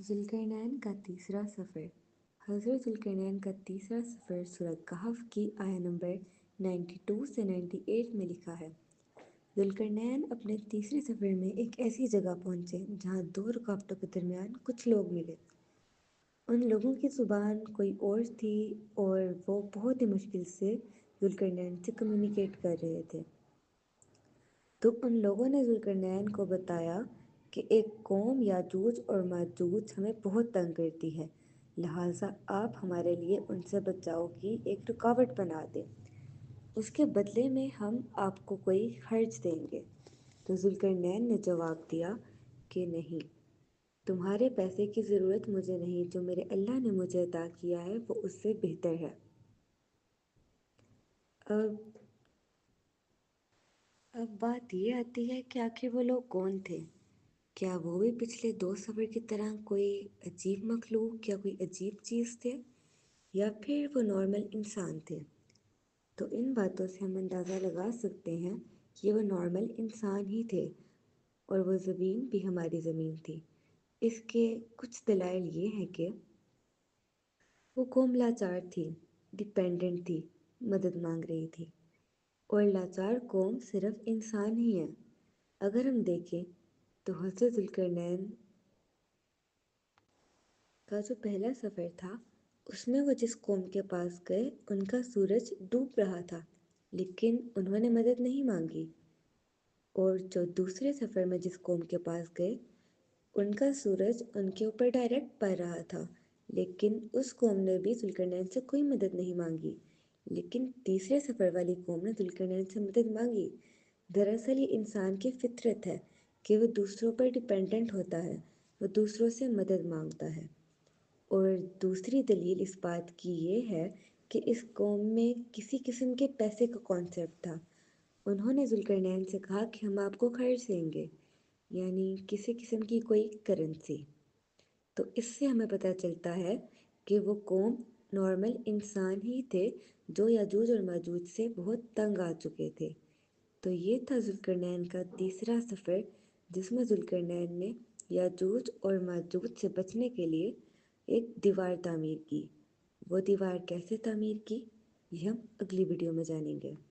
ज़ुल्करनैन का तीसरा सफ़र। हज़रत ज़ुल्करनैन का तीसरा सफ़र सूरह कहफ़ की आया नंबर 92 से 98 में लिखा है। ज़ुल्करनैन अपने तीसरे सफ़र में एक ऐसी जगह पहुँचे जहाँ दो रुकावटों के दरमियान कुछ लोग मिले। उन लोगों की ज़ुबान कोई और थी और वो बहुत ही मुश्किल से ज़ुल्करनैन से कम्युनिकेट कर रहे थे। तो उन लोगों ने ज़ुल्करनैन को बताया कि एक कौम याजूज और माजूज हमें बहुत तंग करती है, लिहाजा आप हमारे लिए उनसे बचाव की एक रुकावट बना दें। उसके बदले में हम आपको कोई खर्च देंगे। तो ज़ुल्करनैन ने जवाब दिया कि नहीं, तुम्हारे पैसे की ज़रूरत मुझे नहीं, जो मेरे अल्लाह ने मुझे अता किया है वो उससे बेहतर है। अब अब बात ये आती है कि आखिर वो लोग कौन थे। क्या वो भी पिछले दो सफ़र की तरह कोई अजीब मखलूक या कोई अजीब चीज़ थे, या फिर वो नॉर्मल इंसान थे। तो इन बातों से हम अंदाज़ा लगा सकते हैं कि वो नॉर्मल इंसान ही थे और वो ज़मीन भी हमारी ज़मीन थी। इसके कुछ दलाइल ये हैं कि वो कौम लाचार थी, डिपेंडेंट थी, मदद मांग रही थी। और लाचार कौम सिर्फ इंसान ही है। अगर हम देखें तो हज़रत ज़ुल्करनैन का जो पहला सफ़र था उसमें वो जिस कौम के पास गए उनका सूरज डूब रहा था, लेकिन उन्होंने मदद नहीं मांगी। और जो दूसरे सफ़र में जिस कौम के पास गए उनका सूरज उनके ऊपर डायरेक्ट पड़ रहा था, लेकिन उस कौम ने भी ज़ुल्करनैन से कोई मदद नहीं मांगी। लेकिन तीसरे सफ़र वाली कौम ने ज़ुल्करनैन से मदद मांगी। दरअसल ये इंसान की फितरत है कि वो दूसरों पर डिपेंडेंट होता है, वो दूसरों से मदद मांगता है। और दूसरी दलील इस बात की ये है कि इस कौम में किसी किस्म के पैसे का कॉन्सेप्ट था। उन्होंने ज़ुल्करनैन से कहा कि हम आपको खर्च देंगे, यानी किसी किस्म की कोई करेंसी। तो इससे हमें पता चलता है कि वो कौम नॉर्मल इंसान ही थे जो याजूज और माजूज से बहुत तंग आ चुके थे। तो ये था ज़ुल्करनैन का तीसरा सफ़र, जिसमें ज़ुल्करनैन ने याजूज और माजूज से बचने के लिए एक दीवार तामीर की। वो दीवार कैसे तामीर की, ये हम अगली वीडियो में जानेंगे।